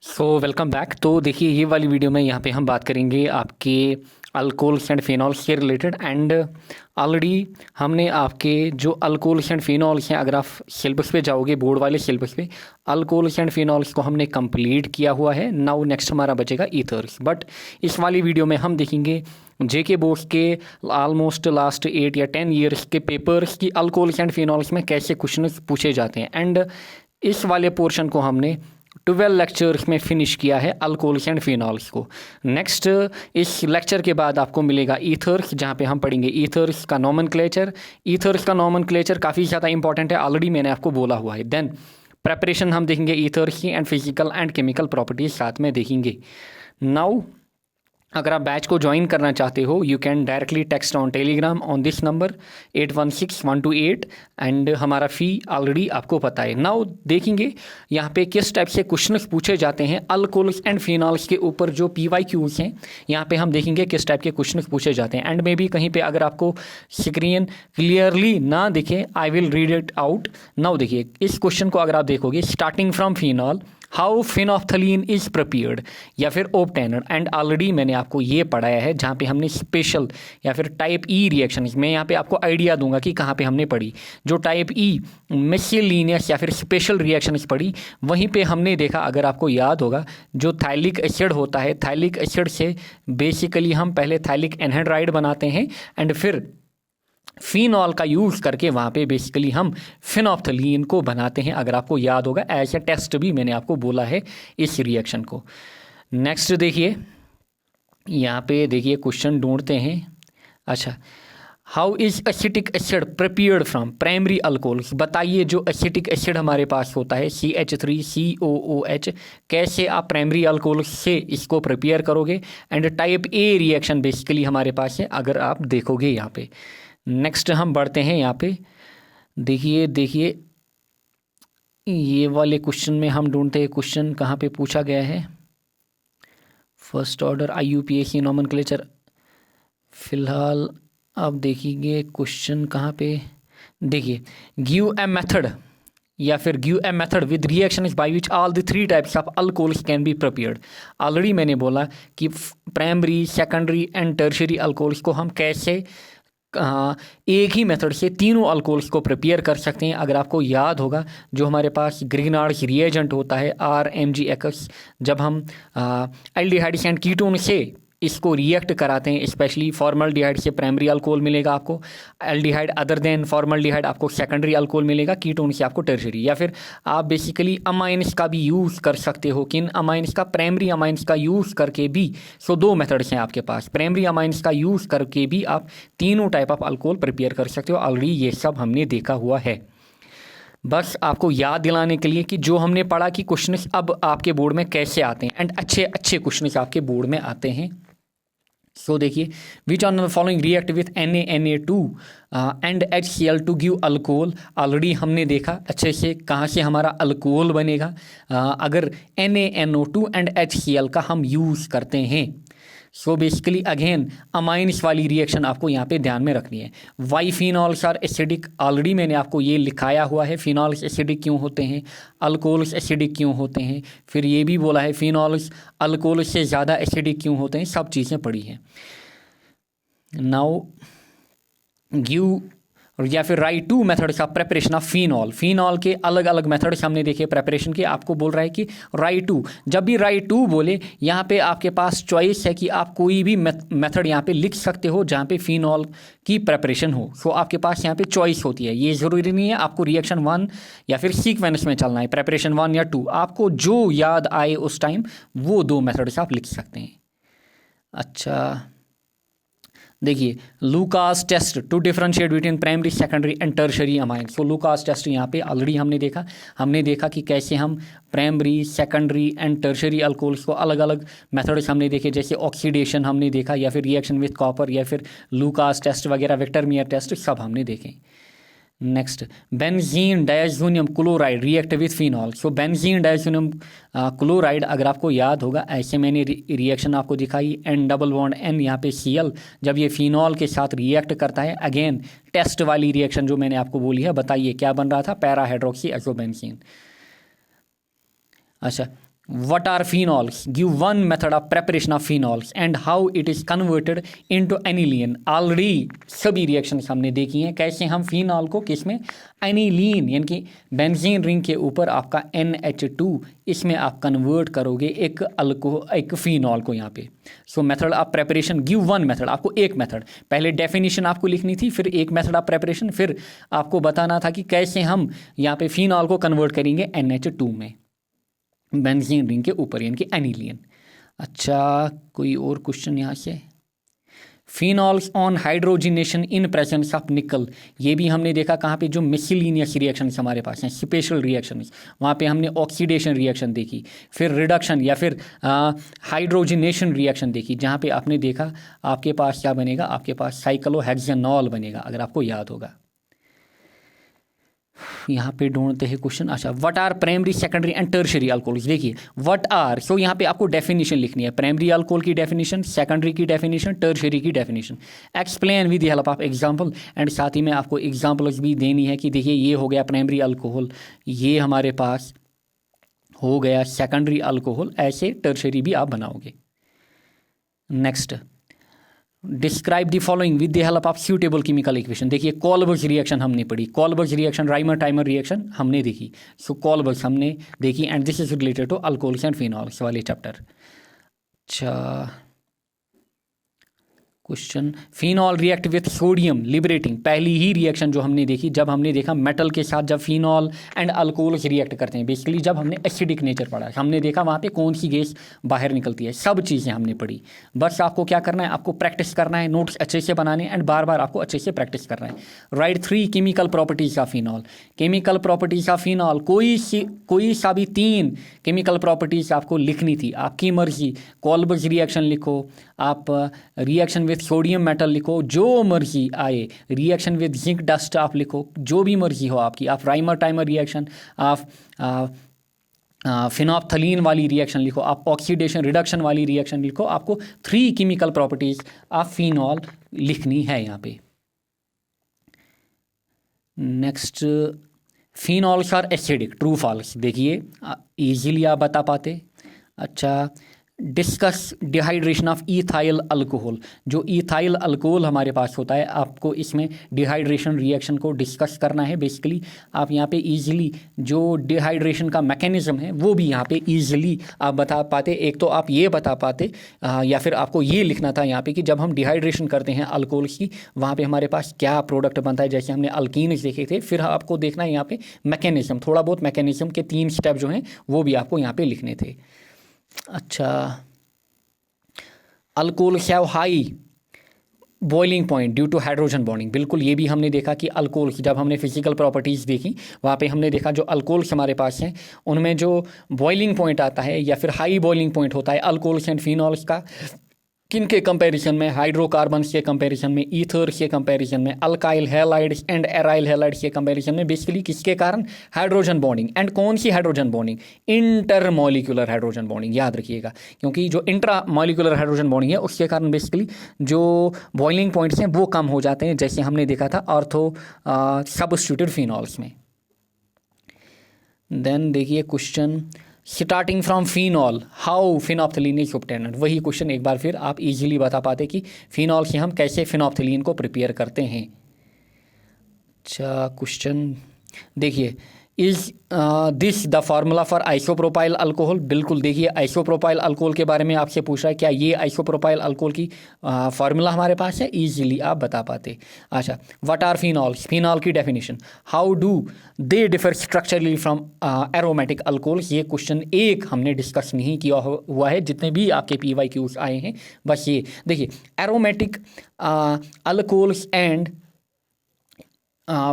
Welcome back. तो देखिए, ये वाली वीडियो में यहाँ पे हम बात करेंगे आपके अल्कोहल्स एंड फिनॉल्स के रिलेटेड। एंड ऑलरेडी हमने आपके जो अल्कोहल्स एंड फिनॉल्स हैं, अगर आप सिलेबस पे जाओगे, बोर्ड वाले सिलेबस पे, अल्कोहल्स एंड फिनॉल्स को हमने कंप्लीट किया हुआ है। नाउ नेक्स्ट हमारा बचेगा ईथर्स। बट इस वाली वीडियो में हम देखेंगे जेके बोर्ड्स के ऑलमोस्ट लास्ट 8 या 10 ईयर्स के पेपर्स की अल्कोहल्स एंड फिनॉल्स में कैसे क्वेश्चन पूछे जाते हैं। एंड इस वाले पोर्शन को हमने 12 लेक्चर्स में फिनिश किया है अल्कोहल्स एंड फिनॉल्स को। नेक्स्ट इस लेक्चर के बाद आपको मिलेगा ईथर्स, जहाँ पे हम पढ़ेंगे ईथर्स का नॉमेनक्लेचर। ईथर्स का नॉमेनक्लेचर काफ़ी ज़्यादा इंपॉर्टेंट है, ऑलरेडी मैंने आपको बोला हुआ है। देन प्रेपरेशन हम देखेंगे ईथर्स की, and physical and chemical properties साथ में देखेंगे। नाउ अगर आप बैच को ज्वाइन करना चाहते हो, you can directly text on Telegram on this number 816128। And हमारा फ़ी ऑलरेडी आपको पता है। नाउ देखेंगे यहाँ पे किस टाइप से क्वेश्चन पूछे जाते हैं अल्कोहल्स एंड फिनॉल्स के ऊपर। जो PYQs हैं यहाँ पे हम देखेंगे किस टाइप के क्वेश्चन पूछे जाते हैं। एंड मे बी कहीं पे अगर आपको स्क्रीन क्लियरली ना दिखे, I will read it out. Now देखिए, इस क्वेश्चन को अगर आप देखोगे, starting from phenol how phenolphthalein is prepared, या फिर ओब्टेनड। एंड ऑलरेडी मैंने आपको ये पढ़ाया है, जहाँ पे हमने स्पेशल या फिर टाइप ई रिएक्शन, मैं यहाँ पे आपको आइडिया दूंगा कि कहाँ पे हमने पढ़ी। जो टाइप ई मिससेलेनियस या फिर स्पेशल रिएक्शंस पढ़ी, वहीं पे हमने देखा, अगर आपको याद होगा, जो थाइलिक एसिड होता है, थाइलिक एसिड से बेसिकली हम पहले थाइलिक एनहाइड्राइड बनाते हैं, एंड फिर फिनॉल का यूज़ करके वहाँ पे बेसिकली हम फिनोफ्थलीन को बनाते हैं। अगर आपको याद होगा, ऐसा टेस्ट भी मैंने आपको बोला है इस रिएक्शन को। नेक्स्ट देखिए, यहाँ पे देखिए क्वेश्चन ढूंढते हैं। अच्छा, how is acetic acid prepared from primary alcohols. बताइए, जो एसिटिक एसिड हमारे पास होता है CH3COOH, कैसे आप प्राइमरी अल्कोहल से इसको प्रिपेयर करोगे। And type A reaction basically हमारे पास है, अगर आप देखोगे यहाँ पे। नेक्स्ट हम बढ़ते हैं यहाँ पे। देखिए ये वाले क्वेश्चन में हम ढूंढते हैं क्वेश्चन कहाँ पे पूछा गया है। First order IUPAC nomenclature. फिलहाल आप देखिए क्वेश्चन कहाँ पे। देखिए, गिव ए मेथड या फिर give a method with reactions by which all the 3 types of alcohols can be prepared. Already मैंने बोला कि primary, secondary and tertiary alcohols को हम कैसे एक ही मेथड से तीनों अल्कोहल्स को प्रिपेयर कर सकते हैं। अगर आपको याद होगा, जो हमारे पास ग्रीनार्ड्स रिएजेंट होता है RMgX, जब हम एल्डिहाइड्स एंड कीटोन से इसको रिएक्ट कराते हैं, स्पेशली फॉर्मल्डिहाइड से प्राइमरी अल्कोहल मिलेगा आपको, एल्डिहाइड अदर देन फॉर्मल्डिहाइड आपको सेकेंडरी अल्कोहल मिलेगा, कीटोन से आपको टर्शियरी। या फिर आप बेसिकली अमाइंस का भी यूज़ कर सकते हो। किन अमाइंस का? प्राइमरी अमाइंस का यूज़ करके भी। सो 2 मेथड्स हैं आपके पास। प्राइमरी अमाइंस का यूज़ करके भी आप तीनों टाइप ऑफ अल्कोहल प्रिपेयर कर सकते हो। ऑलरेडी ये सब हमने देखा हुआ है। बस आपको याद दिलाने के लिए कि जो हमने पढ़ा कि क्वेश्चन अब आपके बोर्ड में कैसे आते हैं, एंड अच्छे अच्छे क्वेश्चन आपके बोर्ड में आते हैं। सो देखिए, which on the following react with NaNA2 and HCl to give alcohol. Already हमने देखा अच्छे से कहाँ से हमारा अल्कोहल बनेगा, अगर NaNO2 एंड HCl का हम यूज़ करते हैं। सो बेसिकली अगेन अमाइंस वाली रिएक्शन आपको यहाँ पे ध्यान में रखनी है। Why phenols are acidic, already मैंने आपको ये लिखाया हुआ है। फिनॉल्स एसिडिक क्यों होते हैं, अल्कोहल्स एसिडिक क्यों होते हैं, फिर ये भी बोला है फिनॉल्स अल्कोहल से ज़्यादा एसिडिक क्यों होते हैं, सब चीज़ें पढ़ी हैं। नाउ गिव या फिर right 2 methods of preparation of phenol. Phenol के अलग अलग मेथड्स हमने देखे प्रेपरेशन के। आपको बोल रहा है कि राइट 2, जब भी राइट 2 बोले, यहाँ पे आपके पास चॉइस है कि आप कोई भी मेथड यहाँ पे लिख सकते हो जहाँ पे फिनॉल की प्रेपरेशन हो। सो आपके पास यहाँ पे चॉइस होती है। ये ज़रूरी नहीं है आपको रिएक्शन 1 या फिर सीक्वेंस में चलना है, प्रेपरेशन 1 या 2। आपको जो याद आए उस टाइम वो 2 मेथड्स आप लिख सकते हैं। अच्छा देखिए, Lucas test to differentiate between primary, secondary and tertiary amine. So Lucas test यहाँ पे ऑलरेडी हमने देखा कि कैसे हम primary, secondary and tertiary alcohols को अलग अलग मेथड्स हमने देखे, जैसे ऑक्सीडेशन हमने देखा, या फिर रिएक्शन विथ कॉपर, या फिर लूकास टेस्ट वगैरह, विक्टरमियर टेस्ट, सब हमने देखे। Next, benzene diazonium chloride react with phenol. So benzene diazonium chloride, अगर आपको याद होगा, ऐसे मैंने रिएक्शन आपको दिखाई, N डबल बॉन्ड N यहाँ पे Cl, जब ये फिनॉल के साथ रिएक्ट करता है, अगेन टेस्ट वाली रिएक्शन जो मैंने आपको बोली है। बताइए क्या बन रहा था, पैरा हाइड्रोक्सी एसोबेंजीन। अच्छा, what are phenols, give one method of preparation of phenols and how it is converted into aniline। Already सभी रिएक्शंस हमने देखी हैं कैसे हम फिनॉल को किस में, एनिलीन यानी कि बेंजीन रिंग के ऊपर आपका NH2 इसमें आप कन्वर्ट करोगे एक फिनॉल को यहाँ पे। सो method of preparation, give one method, आपको एक मेथड, पहले डेफिनेशन आपको लिखनी थी, फिर एक मेथड ऑफ प्रेपरेशन, फिर आपको बताना था कि कैसे हम यहाँ पे फिनॉल को कन्वर्ट करेंगे NH2 में बेंजीन रिंग के ऊपर यानी कि एनिलीन। अच्छा, कोई और क्वेश्चन यहाँ से, phenols on hydrogenation in presence of निकल, ये भी हमने देखा कहाँ पे, जो मिसलिनियस रिएक्शंस हमारे पास हैं, स्पेशल रिएक्शंस, वहाँ पे हमने ऑक्सीडेशन रिएक्शन देखी, फिर रिडक्शन या फिर हाइड्रोजिनेशन रिएक्शन देखी, जहाँ पे आपने देखा आपके पास क्या बनेगा, आपके पास साइक्लोहेक्सेनॉल बनेगा, अगर आपको याद होगा। यहाँ पे ढूंढते हैं क्वेश्चन। अच्छा, what are primary secondary and tertiary alcohols, देखिए व्हाट आर, सो यहाँ पे आपको डेफिनेशन लिखनी है, प्राइमरी अल्कोहल की डेफिनेशन, सेकेंडरी की डेफिनेशन, टर्शियरी की definition, explain with the help of example, and साथ ही में आपको एग्जांपल्स भी देनी है कि देखिए ये हो गया प्राइमरी अल्कोहल, ये हमारे पास हो गया सेकेंडरी अल्कोहल, ऐसे टर्शियरी भी आप बनाओगे। Next, describe the following with the help of suitable chemical equation, देखिए कोलबर्ग रिएक्शन हमने पढ़ी, Kolberg reaction, Reimer Tiemann reaction हमने देखी, सो कोलबर्ग हमने देखी, and this is related to alcohols and phenols वाले चैप्टर। अच्छा, question, phenol react with sodium liberating, पहली ही रिएक्शन जो हमने देखी, जब हमने देखा मेटल के साथ जब फिनॉल एंड अल्कोहल्स रिएक्ट करते हैं, बेसिकली जब हमने एसिडिक नेचर पढ़ा, हमने देखा वहाँ पे कौन सी गैस बाहर निकलती है, सब चीज़ें हमने पढ़ी। बस आपको क्या करना है, आपको प्रैक्टिस करना है, नोट्स अच्छे से बनाने एंड बार बार आपको अच्छे से प्रैक्टिस करना है। Right 3 chemical properties of phenol, chemical properties of phenol, कोई सा भी 3 केमिकल प्रॉपर्टीज आपको लिखनी थी, आपकी मर्जी, कोलबर्ग रिएक्शन लिखो, आप रिएक्शन विथ सोडियम मेटल लिखो, जो मर्जी आए, रिएक्शन विद जिंक डस्ट आप लिखो, जो भी मर्जी हो आपकी, आप राइमर टाइमर रिएक्शन, आप फिनोप्थलीन वाली रिएक्शन लिखो, आप ऑक्सीडेशन रिडक्शन वाली रिएक्शन लिखो, आपको 3 केमिकल प्रॉपर्टीज ऑफ फिनॉल लिखनी है यहाँ पे। Next, phenols are acidic, true false, देखिए इजीली आप बता पाते। अच्छा, discuss dehydration of ethyl alcohol, जो इथाइल अल्कोहल हमारे पास होता है, आपको इसमें डिहाइड्रेशन रिएक्शन को डिस्कस करना है। बेसिकली आप यहाँ पे इजीली जो डिहाइड्रेशन का मैकेनिज्म है वो भी यहाँ पे इजीली आप बता पाते। एक तो आप ये बता पाते या फिर आपको ये लिखना था यहाँ पे कि जब हम डिहाइड्रेशन करते हैं अल्कोहल्स की, वहाँ पे हमारे पास क्या प्रोडक्ट बनता है, जैसे हमने अल्कीन्स देखे थे। फिर आपको देखना है यहाँ पे मैकेनिज्म, थोड़ा बहुत मैकेनिज्म के 3 स्टेप जो हैं वो भी आपको यहाँ पे लिखने थे। अच्छा, alcohols have high boiling point due to hydrogen bonding, बिल्कुल ये भी हमने देखा कि अल्कोहल्स, जब हमने फिजिकल प्रॉपर्टीज़ देखी वहाँ पे हमने देखा जो अल्कोहल्स हमारे पास हैं उनमें जो बॉइलिंग पॉइंट आता है या फिर हाई बॉइलिंग पॉइंट होता है अल्कोहल्स एंड फिनॉल्स का, किन के कंपैरिजन में, हाइड्रोकार्बन्स के कंपैरिजन में, ईथर्स के कंपैरिजन में, alkyl halides and aryl halides के कंपैरिजन में, बेसिकली किसके कारण, हाइड्रोजन बॉन्डिंग। एंड कौन सी hydrogen bonding, intermolecular hydrogen bonding, याद रखिएगा, क्योंकि जो इंट्रामॉलिक्यूलर हाइड्रोजन बॉन्डिंग है उसके कारण बेसिकली जो बॉइलिंग पॉइंट्स हैं वो कम हो जाते हैं, जैसे हमने देखा था ऑर्थो सबस्टिट्यूटेड फिनॉल्स में। देन देखिए question, starting from phenol how phenolphthalein is obtained, वही क्वेश्चन एक बार फिर आप इजीली बता पाते कि फिनॉल से हम कैसे फिनोप्थलीन को प्रिपेयर करते हैं। अच्छा, क्वेश्चन देखिए, is this the formula for isopropyl alcohol, बिल्कुल देखिए आइसोप्रोपाइल अल्कोहल के बारे में आपसे पूछ रहा है, क्या ये आइसोप्रोपाइल अल्कोहल की फार्मूला हमारे पास है, इजीली आप बता पाते। अच्छा, व्हाट आर फिनॉल्स, फिनॉल की definition, how do they differ structurally from aromatic alcohols, ये क्वेश्चन एक हमने डिस्कस नहीं किया हुआ है, जितने भी आपके PYQs आए हैं बस ये देखिए, एरोमेटिक अल्कोहल्स एंड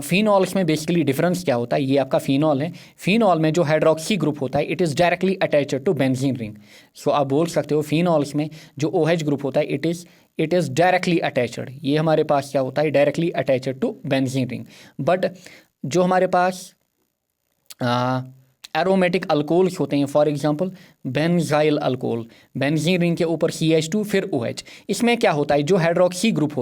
फिनॉल्स में बेसिकली डिफरेंस क्या होता है। ये आपका फिनॉल है, फिनॉल में जो हाइड्रोक्सी ग्रुप होता है it is directly attached to benzene ring. So आप बोल सकते हो फिनॉल्स में जो OH ग्रुप होता है इट इज़ डायरेक्टली अटैच्ड, ये हमारे पास क्या होता है, directly attached to benzene ring. But जो हमारे पास एरोमेटिक अल्कोहल्स होते हैं, for example benzyl alcohol, benzene ring के ऊपर CH2 फिर OH, इसमें क्या होता है, जो हाइड्रोक्सी ग्रुप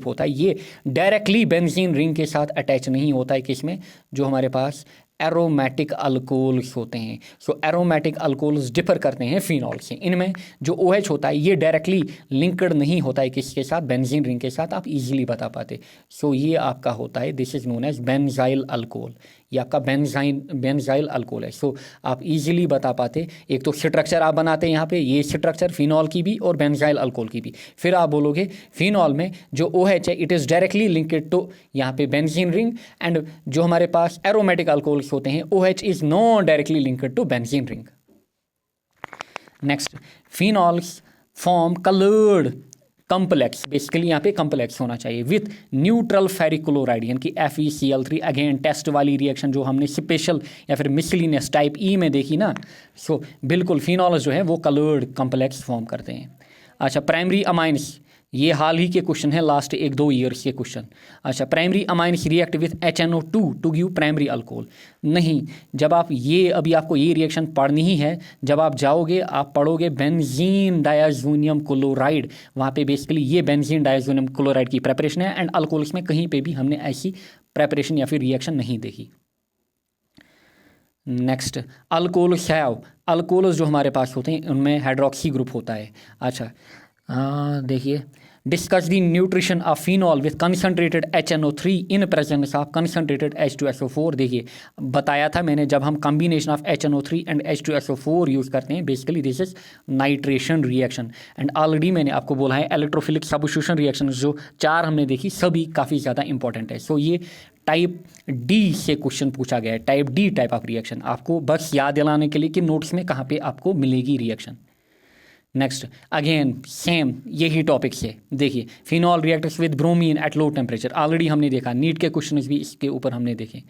होता है ये डायरेक्टली बेंजीन रिंग के साथ अटैच नहीं होता है, किसमें, जो हमारे पास एरोमेटिक अल्कोहल्स होते हैं। सो एरोमेटिक अल्कोहल्स डिफर करते हैं फिनॉल से। इनमें जो OH होता है ये डायरेक्टली लिंक्ड नहीं होता है किसके साथ, बेंजीन रिंग के साथ, आप इजीली बता पाते। सो ये आपका होता है, this is known as benzyl alcohol, ये आपका बेंजाइल अल्कोहल है। सो आप इजीली बता पाते, एक तो स्ट्रक्चर आप बनाते हैं यहाँ पे, ये स्ट्रक्चर फिनॉल की भी और बेंजाइल अल्कोहल की भी। फिर आप बोलोगे फिनॉल में जो OH है it is directly linked to यहाँ पे बेंजीन रिंग, एंड जो हमारे पास एरोमेटिक अल्कोहल्स होते हैं OH is not directly linked to benzene ring. Next, phenols form coloured complex, basically यहाँ पे कम्प्लेक्स होना चाहिए विथ न्यूट्रल फेरिक क्लोराइड यानी कि FeCl3। अगेन टेस्ट वाली रिएक्शन जो हमने स्पेशल या फिर मिसलिनियस टाइप E में देखी ना, सो बिल्कुल फिनॉल्स जो है वो कलर्ड कम्प्लेक्स फॉर्म करते हैं। अच्छा, प्राइमरी अमाइंस, ये हाल ही के क्वेश्चन है, लास्ट 1-2 ईयर्स के क्वेश्चन। अच्छा, primary amines react with HNO2 to give primary alcohol. नहीं, जब आप ये अभी आपको ये रिएक्शन पढ़नी ही है, जब आप जाओगे आप पढ़ोगे बेंजीन डायाजोनियम क्लोराइड, वहाँ पे बेसिकली ये बेंजीन डायाजोनियम क्लोराइड की प्रेपरेशन है, एंड अल्कोहल्स में कहीं पे भी हमने ऐसी प्रेपरेशन या फिर रिएक्शन नहीं देखी। नेक्स्ट, अल्कोहल्स हैव, अल्कोहल्स जो हमारे पास होते हैं उनमें हाइड्रोक्सी ग्रुप होता है। अच्छा, देखिए, discuss the nutrition of phenol with concentrated HNO3 in presence of concentrated H2SO4। देखिए, बताया था मैंने, जब हम combination of HNO3 and H2SO4 use करते हैं, basically this is nitration reaction. And already मैंने आपको बोला है इलेक्ट्रोफिलिक सब्स्टिट्यूशन रिएक्शन जो 4 हमने देखी सभी काफ़ी ज़्यादा इंपॉर्टेंट है। सो ये टाइप D से क्वेश्चन पूछा गया है, type D type of reaction, आपको बस याद दिलाने के लिए कि नोट्स में कहाँ पे आपको मिलेगी रिएक्शन। नेक्स्ट, अगेन सेम यही टॉपिक से देखिए, phenol reacts with bromine at low temperature, already हमने देखा, नीट के क्वेश्चन भी इसके ऊपर हमने देखे।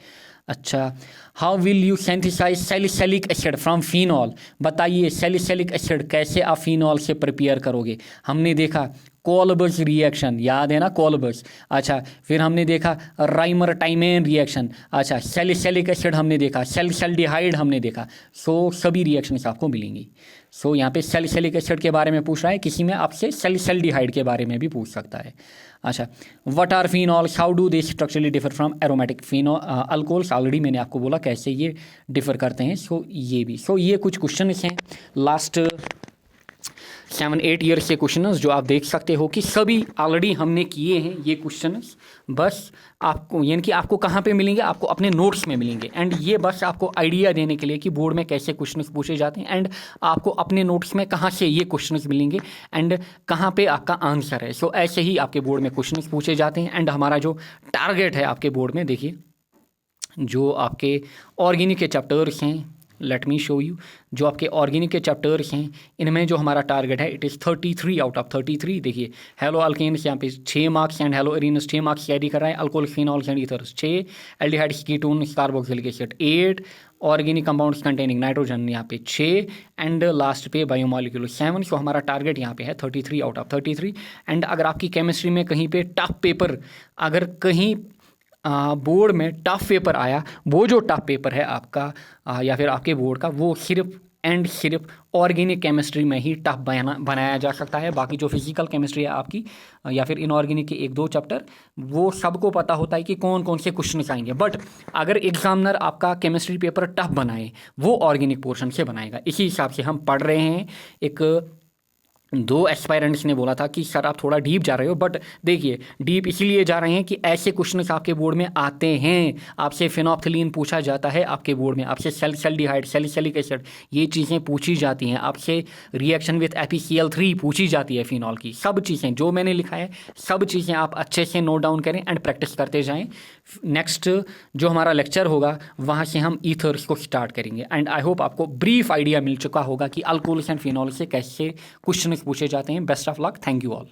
अच्छा, how will you synthesise salicylic acid from phenol, बताइए सैलिसिलिक एसिड कैसे आप फिनॉल से प्रिपेयर करोगे। हमने देखा कोलबर्स रिएक्शन, याद है ना कोलबर्स। अच्छा, फिर हमने देखा राइमर टाइमेन रिएक्शन। अच्छा, सैलिसिलिक एसिड हमने देखा, सैलिसल्डिहाइड हमने देखा। सो सभी रिएक्शंस आपको मिलेंगी। सो यहाँ पे सैलिसिलिक एसिड के बारे में पूछ रहा है, किसी में आपसे सैलिसल्डिहाइड के बारे में भी पूछ सकता है। अच्छा, what are phenols, how do they structurally differ from aromatic alcohols, already मैंने आपको बोला कैसे ये डिफर करते हैं। सो ये भी, सो ये कुछ क्वेश्चन हैं लास्ट 7-8 ईयर्स के क्वेश्चंस जो आप देख सकते हो कि सभी ऑलरेडी हमने किए हैं ये क्वेश्चंस। बस आपको यानी कि आपको कहाँ पे मिलेंगे, आपको अपने नोट्स में मिलेंगे। एंड ये बस आपको आइडिया देने के लिए कि बोर्ड में कैसे क्वेश्चंस पूछे जाते हैं, एंड आपको अपने नोट्स में कहाँ से ये क्वेश्चंस मिलेंगे एंड कहाँ पे आपका आंसर है। सो ऐसे ही आपके बोर्ड में क्वेश्चंस पूछे जाते हैं। एंड हमारा जो टारगेट है आपके बोर्ड में, देखिए जो आपके ऑर्गेनिक के चैप्टर्स हैं, लेट मी शो यू, जो आपके ऑर्गेनिक के चैप्टर्स हैं इनमें जो हमारा टारगेट है इट इज़ 33 आउट ऑफ 33। देखिए, हेलो अल्केन्स यहाँ पे 6 marks and hello Arrhenius 6 marks carry कर रहा है, alcohol phenols and ethers 6, aldehydes ketones carboxylic acid 8, organic compounds containing nitrogen यहाँ पे 6, एंड लास्ट पे बायोमोलिक्यूल 7। सो हमारा टारगेट यहाँ पे है 33 आउट ऑफ 33। एंड अगर आपकी केमिस्ट्री में कहीं पे टफ पेपर, अगर कहीं बोर्ड में टफ पेपर आया, वो जो टफ पेपर है आपका या फिर आपके बोर्ड का, वो सिर्फ एंड सिर्फ ऑर्गेनिक केमिस्ट्री में ही टफ बनाया जा सकता है। बाकी जो फिजिकल केमिस्ट्री है आपकी या फिर इनऑर्गेनिक के 1-2 चैप्टर, वो सबको पता होता है कि कौन कौन से क्वेश्चन आएंगे। बट अगर एग्जामिनर आपका केमिस्ट्री पेपर टफ बनाए, वो ऑर्गेनिक पोर्शन से बनाएगा। इसी हिसाब से हम पढ़ रहे हैं। एक 2 एस्पायरेंट्स ने बोला था कि सर आप थोड़ा डीप जा रहे हो, बट देखिए डीप इसीलिए जा रहे हैं कि ऐसे क्वेश्चंस आपके बोर्ड में आते हैं। आपसे फिनोप्थिलीन पूछा जाता है आपके बोर्ड में, आपसे सैलिसल्डिहाइड, सैलिसिलिक एसिड, ये चीज़ें पूछी जाती हैं आपसे। रिएक्शन विथ FeCl3 पूछी जाती है फिनॉल की। सब चीज़ें जो मैंने लिखा है, सब चीज़ें आप अच्छे से नोट डाउन करें एंड प्रैक्टिस करते जाएँ। नेक्स्ट जो हमारा लेक्चर होगा वहाँ से हम ईथर्स को स्टार्ट करेंगे। एंड आई होप आपको ब्रीफ आइडिया मिल चुका होगा कि अल्कोहल्स एंड फिनॉल से कैसे क्वेश्चन पूछे जाते हैं। Best of luck, thank you all.